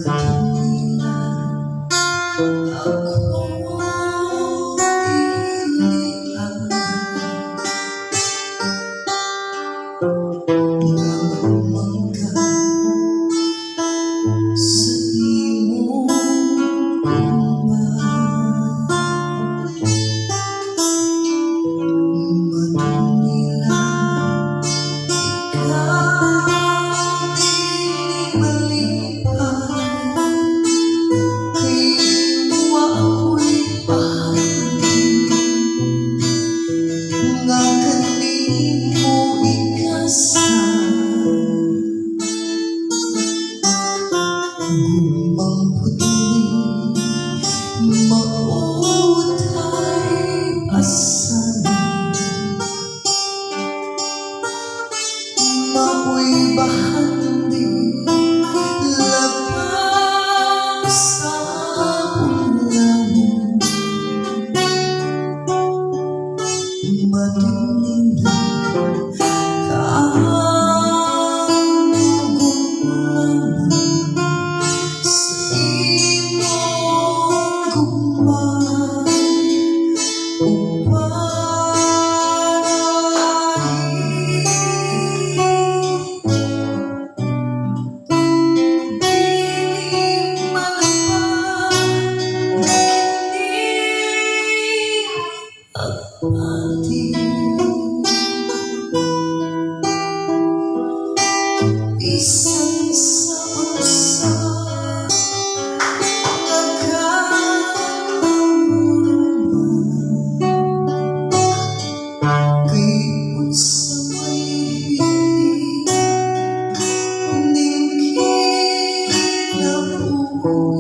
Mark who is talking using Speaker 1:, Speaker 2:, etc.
Speaker 1: Manila ako ilian nagmangga sa imong Manila ikaw di malipan kay wa ako'y pahalin nga kanimo ikasal gumambot ni mautay asan mao'y bahandi labang sa ulan Manila kaang gugulaman sa imong gugmay isang sa usa nagkakaroon kay unsa may pili ning kinabuhi